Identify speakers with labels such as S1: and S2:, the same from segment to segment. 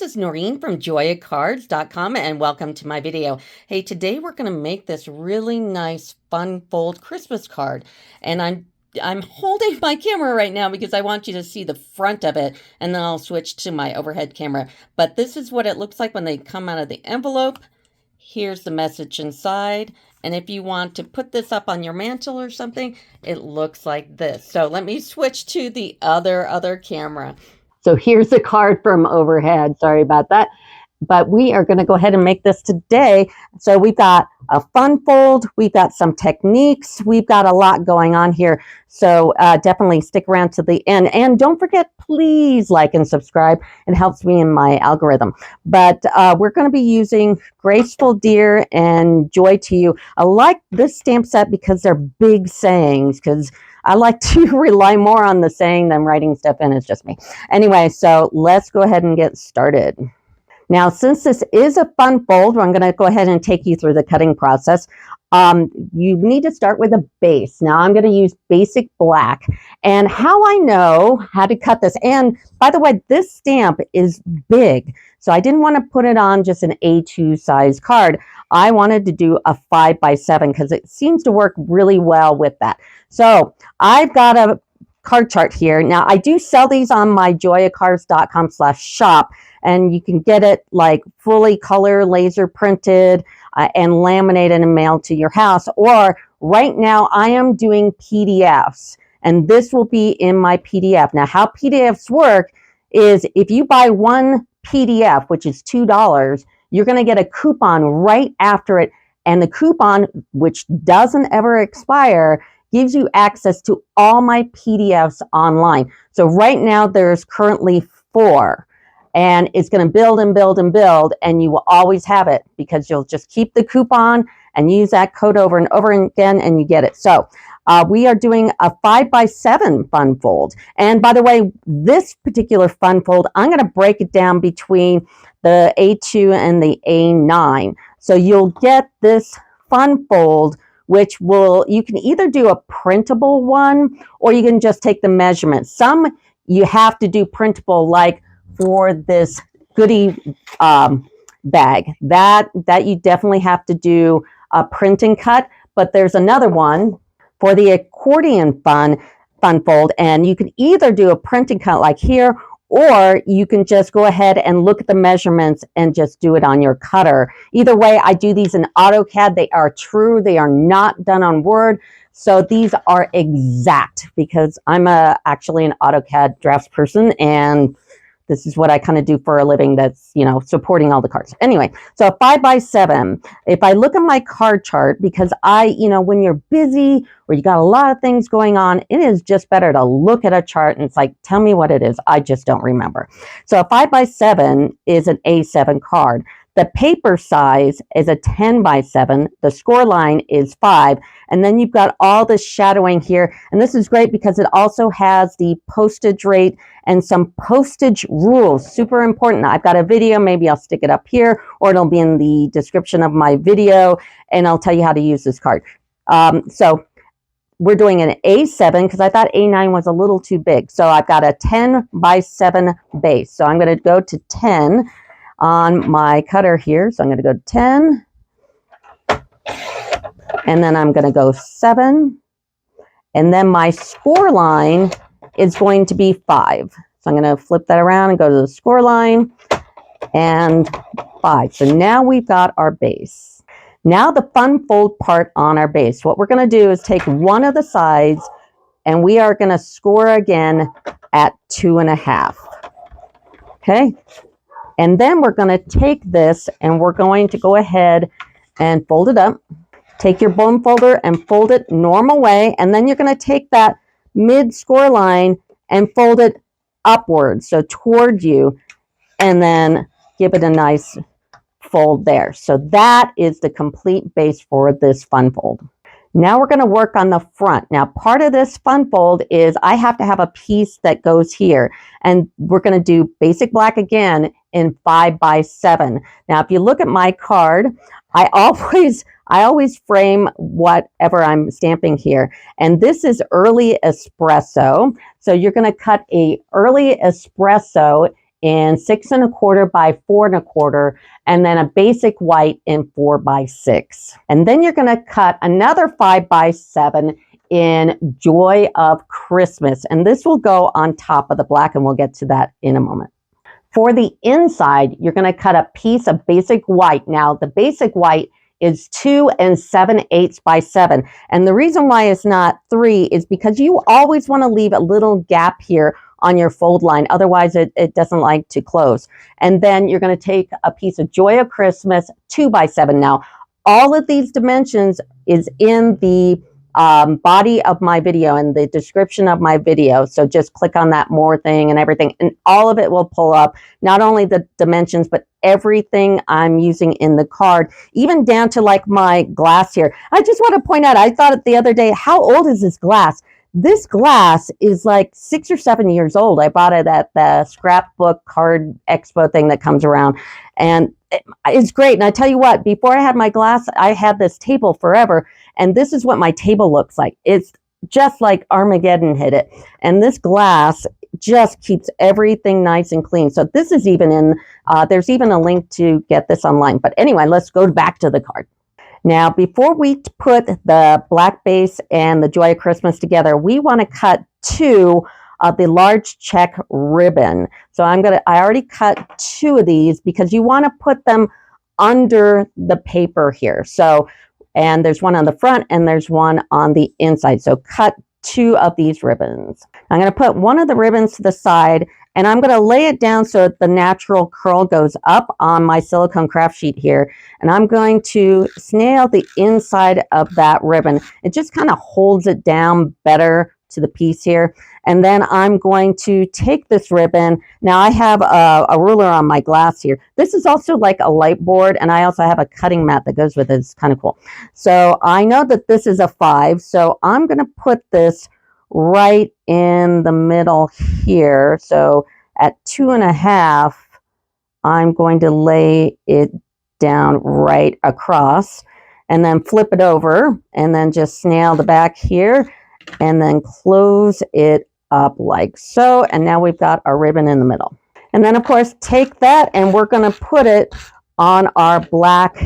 S1: is Noreen from joyacards.com and welcome to my video. Hey, today we're going to make this really nice fun fold Christmas card. And I'm holding my camera right now because I want you to see the front of it, and then I'll switch to my overhead camera. But this is what it looks like when they come out of the envelope. Here's the message inside. And if you want to put this up on your mantle or something, it looks like this. So let me switch to the other camera. So here's the card from overhead. Sorry about that. But we are going to go ahead and make this today. So we've got a fun fold. We've got some techniques. We've got a lot going on here. So definitely stick around to the end. And don't forget, please like and subscribe. It helps me in my algorithm. But we're going to be using Graceful, Dear, and Joy to You. I like this stamp set because they're big sayings, because I like to rely more on the saying than writing stuff in. It's just me. Anyway, so let's go ahead and get started. Now, since this is a fun fold, I'm going to go ahead and take you through the cutting process. You need to start with a base. Now, I'm going to use basic black. And how I know how to cut this, and by the way, this stamp is big. So I didn't want to put it on just an A2 size card. I wanted to do a 5x7 because it seems to work really well with that. So I've got a card chart here. Now, I do sell these on my joyacards.com/shop, and you can get it like fully color laser printed and laminated and mailed to your house. Or right now I am doing PDFs, and this will be in my PDF. Now, how PDFs work is if you buy one PDF, which is $2, you're going to get a coupon right after it. And the coupon, which doesn't ever expire, gives you access to all my PDFs online. So right now there's currently 4, and it's going to build and build and build, and you will always have it because you'll just keep the coupon and use that code over and over again, and you get it. So we are doing a 5x7 fun fold. And by the way, this particular fun fold, I'm going to break it down between the A2 and the A9. So you'll get this fun fold, which you can either do a printable one, or you can just take the measurements. Some you have to do printable, like for this goodie bag. That you definitely have to do a print and cut. But there's another one for the accordion fun fold, and you can either do a print and cut like here, or you can just go ahead and look at the measurements and just do it on your cutter. Either way, I do these in AutoCAD. They are true. They are not done on Word. So these are exact because I'm actually an AutoCAD draftsperson, and this is what I kind of do for a living, that's, supporting all the cards. Anyway, so a 5x7. If I look at my card chart, because when you're busy or you got a lot of things going on, it is just better to look at a chart and it's like, tell me what it is. I just don't remember. So a 5x7 is an A7 card. The paper size is a 10x7. The score line is 5. And then you've got all the shadowing here. And this is great because it also has the postage rate and some postage rules. Super important. I've got a video. Maybe I'll stick it up here, or it'll be in the description of my video, and I'll tell you how to use this card. So we're doing an A7 because I thought A9 was a little too big. So I've got a 10x7 base. So I'm going to go to 10 on my cutter here. So I'm going to go 10, and then I'm going to go 7, and then my score line is going to be 5. So I'm going to flip that around and go to the score line, and 5. So now we've got our base. Now the fun fold part on our base. What we're going to do is take one of the sides, and we are going to score again at 2.5. Okay. And then we're going to take this and we're going to go ahead and fold it up. Take your bone folder and fold it normal way. And then you're going to take that mid score line and fold it upwards, so toward you, and then give it a nice fold there. So that is the complete base for this fun fold. Now we're going to work on the front. Now, part of this fun fold is I have to have a piece that goes here, and we're going to do basic black again in 5x7. Now, if you look at my card, I always frame whatever I'm stamping here. And this is early espresso. So you're going to cut a early espresso in 6 1/4 by 4 1/4, and then a basic white in 4 by 6. And then you're going to cut another 5 by 7 in Joy of Christmas. And this will go on top of the black, and we'll get to that in a moment. For the inside, you're going to cut a piece of basic white. Now, the basic white is 2 7/8 by 7. And the reason why it's not 3 is because you always want to leave a little gap here on your fold line. Otherwise, it doesn't like to close. And then you're going to take a piece of Joy of Christmas 2 by 7. Now, all of these dimensions is in the body of my video and the description of my video. So just click on that more thing and everything, and all of it will pull up, not only the dimensions, but everything I'm using in the card, even down to like my glass here. I just want to point out, I thought it the other day, how old is this glass? This glass is like 6 or 7 years old. I bought it at the scrapbook card expo thing that comes around, and it's great. And I tell you what, before I had my glass, I had this table forever, and this is what my table looks like. It's just like Armageddon hit it. And this glass just keeps everything nice and clean. So this is even in, there's even a link to get this online. But anyway, let's go back to the card. Now, before we put the black base and the Joy of Christmas together, we want to cut 2 of the large check ribbon. So I already cut 2 of these because you want to put them under the paper here. So, and there's one on the front and there's one on the inside. So cut 2 of these ribbons. I'm going to put one of the ribbons to the side, and I'm going to lay it down so the natural curl goes up on my silicone craft sheet here. And I'm going to snail the inside of that ribbon. It just kind of holds it down better to the piece here. And then I'm going to take this ribbon. Now I have a ruler on my glass here. This is also like a light board, and I also have a cutting mat that goes with it. It's kind of cool. So I know that this is a 5, so I'm going to put this right in the middle here. So at 2 1/2, I'm going to lay it down right across, and then flip it over, and then just snail the back here, and then close it up like so. And now we've got our ribbon in the middle. And then of course take that, and we're going to put it on our black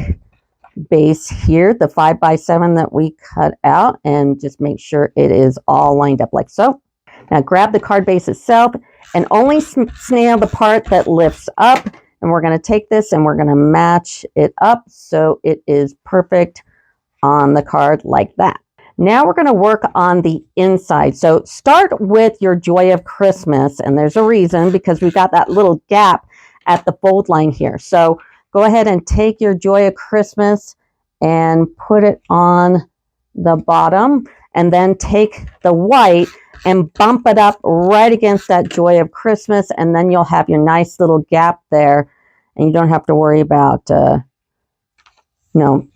S1: base here, the 5 by 7 that we cut out, and just make sure it is all lined up like so. Now grab the card base itself and only snail the part that lifts up, and we're going to take this and we're going to match it up so it is perfect on the card like that. Now we're going to work on the inside. So start with your Joy of Christmas, and there's a reason, because we've got that little gap at the fold line here. So go ahead and take your Joy of Christmas and put it on the bottom, and then take the white and bump it up right against that Joy of Christmas, and then you'll have your nice little gap there, and you don't have to worry about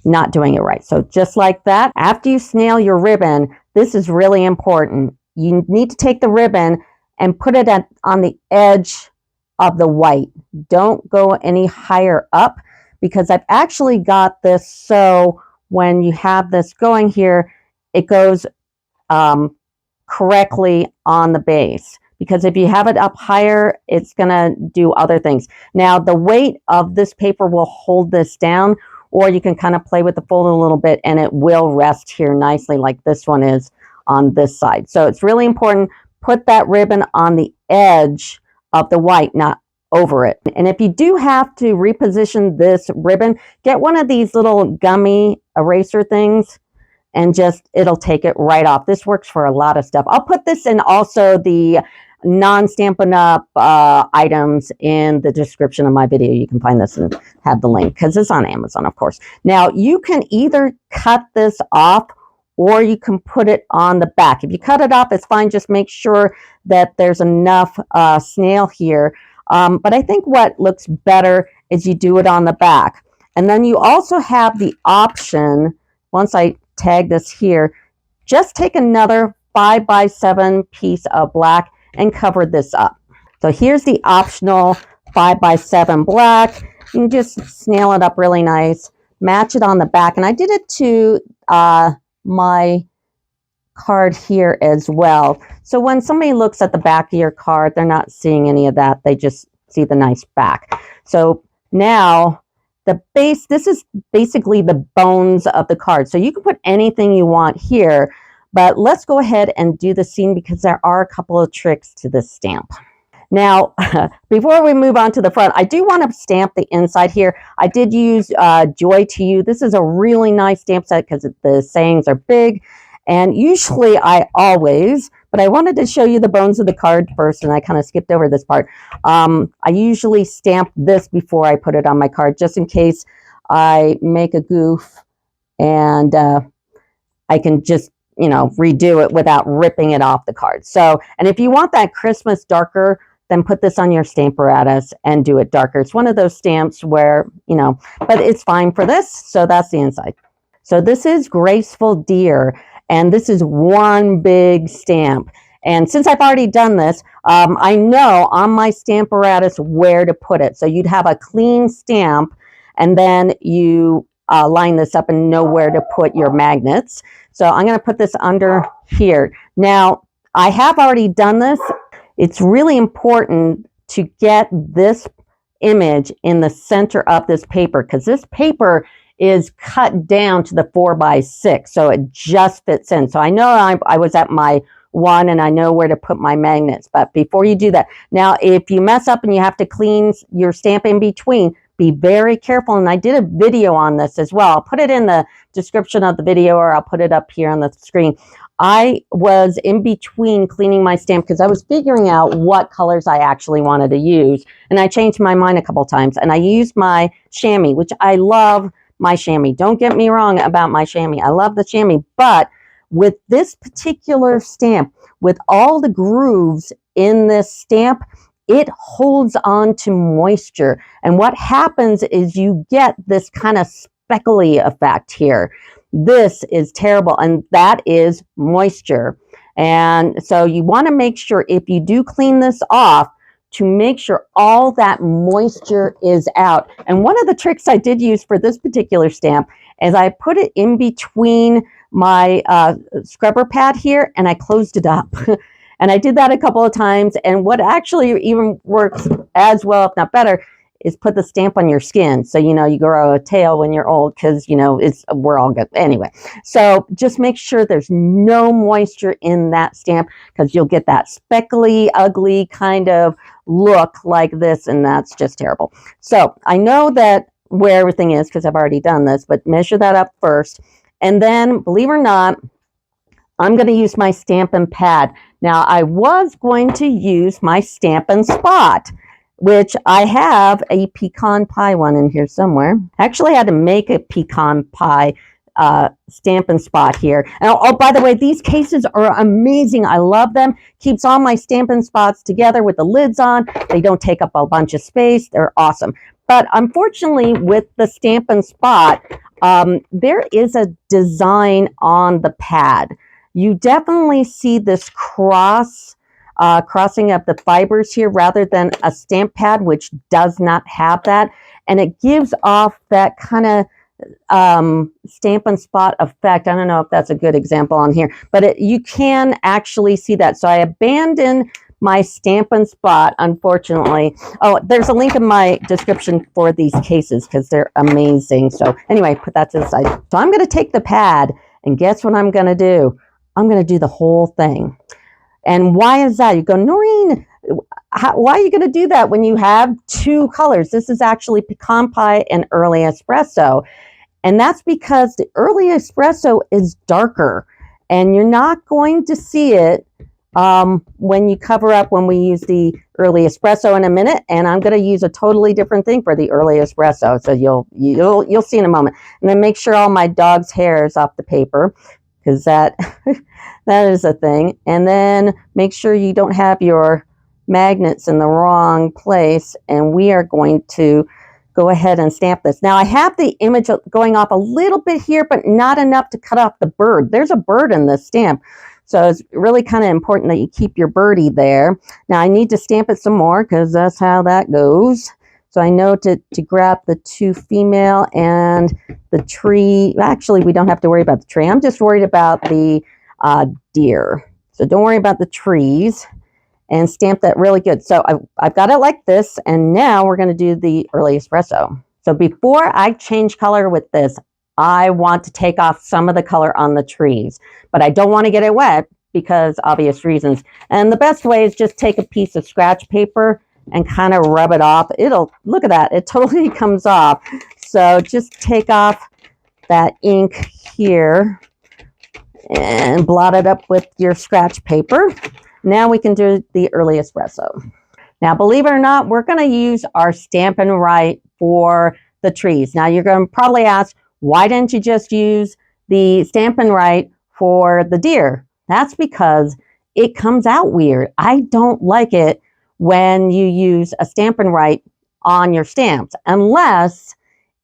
S1: not doing it right. So just like that, after you snail your ribbon, this is really important. You need to take the ribbon and put it on the edge of the white. Don't go any higher up, because I've actually got this so when you have this going here, it goes correctly on the base. Because if you have it up higher, it's going to do other things. Now, the weight of this paper will hold this down, or you can kind of play with the fold a little bit and it will rest here nicely like this one is on this side. So it's really important, put that ribbon on the edge of the white, not over it. And if you do have to reposition this ribbon, get one of these little gummy eraser things, and just, it'll take it right off. This works for a lot of stuff. I'll put this in also the Non-Stampin Up items in the description of my video. You can find this and have the link, because it's on Amazon, of course. Now, you can either cut this off or you can put it on the back. If you cut it off, it's fine. Just make sure that there's enough snail here. But I think what looks better is you do it on the back. And then you also have the option, once I tag this here, just take another 5 by 7 piece of black and cover this up. So here's the optional 5 by 7 black. You can just snail it up really nice, match it on the back. And I did it to my card here as well. So when somebody looks at the back of your card, they're not seeing any of that. They just see the nice back. So now the base, this is basically the bones of the card. So you can put anything you want here, but let's go ahead and do the scene because there are a couple of tricks to this stamp. Now, before we move on to the front, I do want to stamp the inside here. I did use Joy to You. This is a really nice stamp set because the sayings are big. And usually I always, but I wanted to show you the bones of the card first, and I kind of skipped over this part. I usually stamp this before I put it on my card, just in case I make a goof and I can just, you know, redo it without ripping it off the card. So, and if you want that Christmas darker, then put this on your Stamparatus and do it darker. It's one of those stamps where, you know, but it's fine for this. So that's the inside. So this is Graceful Deer, and this is one big stamp. And since I've already done this, I know on my Stamparatus where to put it. So you'd have a clean stamp, and then you line this up and know where to put your magnets. So I'm going to put this under here. Now, I have already done this. It's really important to get this image in the center of this paper because this paper is cut down to the 4x6, so it just fits in. So I know I was at my 1 and I know where to put my magnets, but before you do that, now if you mess up and you have to clean your stamp in between, be very careful. And I did a video on this as well. I'll put it in the description of the video, or I'll put it up here on the screen. I was in between cleaning my stamp because I was figuring out what colors I actually wanted to use. And I changed my mind a couple times. And I used my chamois, which I love my chamois. Don't get me wrong about my chamois. I love the chamois. But with this particular stamp, with all the grooves in this stamp, it holds on to moisture. And what happens is you get this kind of speckly effect here. This is terrible, and that is moisture. And so you want to make sure if you do clean this off, to make sure all that moisture is out. And one of the tricks I did use for this particular stamp is I put it in between my scrubber pad here, and I closed it up. And I did that a couple of times. And what actually even works as well, if not better, is put the stamp on your skin. So, you know, you grow a tail when you're old because, you know, we're all good. Anyway, so just make sure there's no moisture in that stamp because you'll get that speckly, ugly kind of look like this. And that's just terrible. So I know that where everything is because I've already done this, but measure that up first. And then, believe it or not, I'm going to use my Stampin' Pad. Now, I was going to use my Stampin' Spot, which I have a pecan pie one in here somewhere. Actually, I had to make a pecan pie Stampin' Spot here. And oh, by the way, these cases are amazing. I love them. Keeps all my Stampin' Spots together with the lids on. They don't take up a bunch of space. They're awesome. But unfortunately, with the Stampin' Spot, there is a design on the pad. You definitely see this crossing of the fibers here rather than a stamp pad, which does not have that. And it gives off that kind of Stampin' Spot effect. I don't know if that's a good example on here, but you can actually see that. So I abandoned my Stampin' Spot, unfortunately. Oh, there's a link in my description for these cases because they're amazing. So anyway, put that to the side. So I'm going to take the pad, and guess what I'm going to do? I'm going to do the whole thing. And why is that? You go, Noreen, why are you going to do that when you have two colors? This is actually pecan pie and early espresso. And that's because the early espresso is darker. And you're not going to see it when you cover up when we use the early espresso in a minute. And I'm going to use a totally different thing for the early espresso. So you'll see in a moment. And then make sure all my dog's hair is off the paper, because that is a thing. And then make sure you don't have your magnets in the wrong place. And we are going to go ahead and stamp this. Now I have the image going off a little bit here, but not enough to cut off the bird. There's a bird in this stamp. So it's really kind of important that you keep your birdie there. Now I need to stamp it some more because that's how that goes. So I know to grab the two female and the tree. Actually, we don't have to worry about the tree. I'm just worried about the deer. So don't worry about the trees. and stamp that really good. So I've got it like this, and now we're going to do the early espresso. So before I change color with this, I want to take off some of the color on the trees, but I don't want to get it wet because obvious reasons. And the best way is just take a piece of scratch paper and kind of rub it off. Look at that, it totally comes off. So just take off that ink here and blot it up with your scratch paper. Now we can do the early espresso. Now, believe it or not, we're going to use our Stampin' Right for the trees. Now, you're going to probably ask, why didn't you just use the Stampin' Right for the deer? That's because it comes out weird. I don't like it when you use a Stampin' Right on your stamps, unless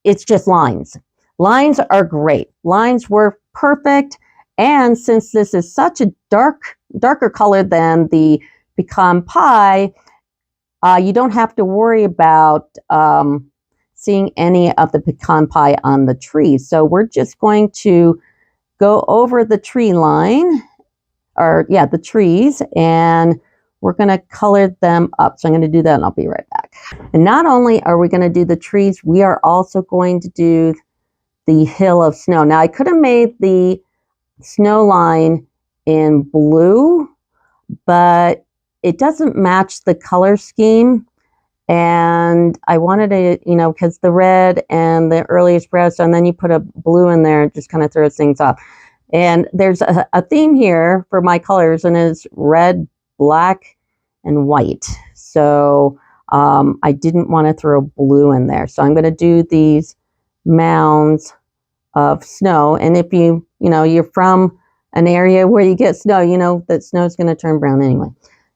S1: it's just lines. Lines are great. Lines were perfect. And since this is such a darker color than the pecan pie, you don't have to worry about seeing any of the pecan pie on the tree. So we're just going to go over the tree line, the trees, and we're going to color them up. So I'm going to do that and I'll be right back. And not only are we going to do the trees, we are also going to do the hill of snow. Now I could have made the snow line in blue, but it doesn't match the color scheme. And I wanted it, because the red and the early espresso, and then you put a blue in there, it just kind of throws things off. And there's a theme here for my colors, and it's red, black, and white. So I didn't want to throw blue in there. So I'm going to do these mounds of snow. And if you're from an area where you get snow, you know that snow is going to turn brown anyway.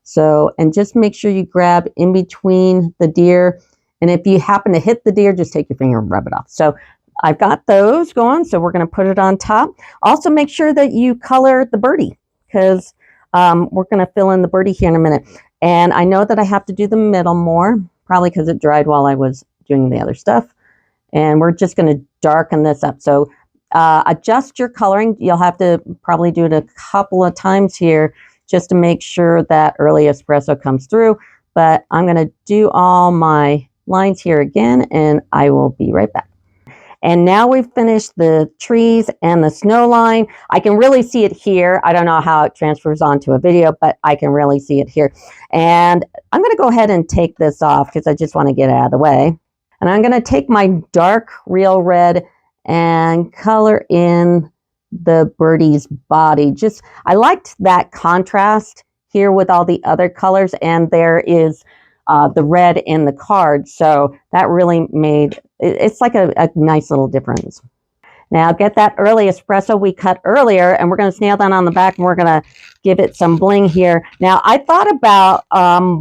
S1: So, and just make sure you grab in between the deer. And if you happen to hit the deer, just take your finger and rub it off. So I've got those going. So we're going to put it on top. Also make sure that you color the birdie, because we're going to fill in the birdie here in a minute. And I know that I have to do the middle more, probably because it dried while I was doing the other stuff. And we're just going to darken this up. So adjust your coloring. You'll have to probably do it a couple of times here just to make sure that early espresso comes through. But I'm going to do all my lines here again, and I will be right back. And now we've finished the trees and the snow line. I can really see it here. I don't know how it transfers onto a video, but I can really see it here. And I'm going to go ahead and take this off because I just want to get it out of the way. And I'm going to take my dark real red and color in the birdie's body. I liked that contrast here with all the other colors, and there is the red in the card. So that really made it's like a nice little difference. Now get that early espresso we cut earlier, and we're going to snail down on the back, and we're going to give it some bling here. Now I thought about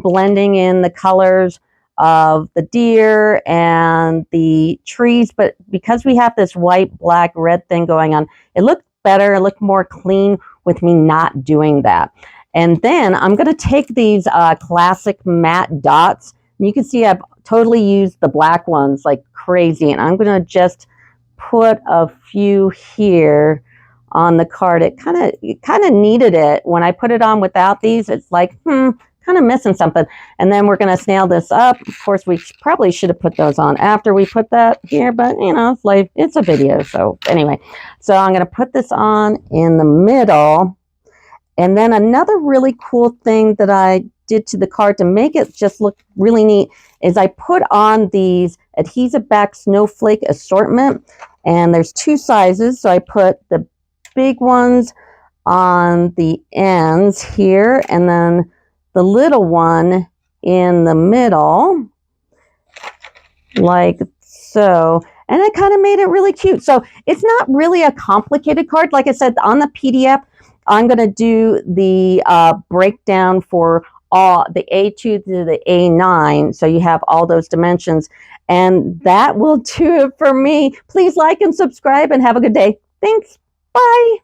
S1: blending in the colors of the deer and the trees, but because we have this white, black, red thing going on, it looked better, it looked more clean with me not doing that. And then I'm going to take these classic matte dots, and you can see I've totally used the black ones like crazy, and I'm going to just put a few here on the card. It kind of needed it. When I put it on without these, it's like, kind of missing something. And then we're going to snail this up. Of course, we probably should have put those on after we put that here, but it's like, it's a video. So anyway, so I'm going to put this on in the middle. And then another really cool thing that I did to the card to make it just look really neat is I put on these adhesive back snowflake assortment, and there's two sizes. So I put the big ones on the ends here, and then the little one in the middle, like so. And it kind of made it really cute. So it's not really a complicated card. Like I said, on the PDF, I'm going to do the breakdown for all the A2 to the A9. So you have all those dimensions. And that will do it for me. Please like and subscribe and have a good day. Thanks. Bye.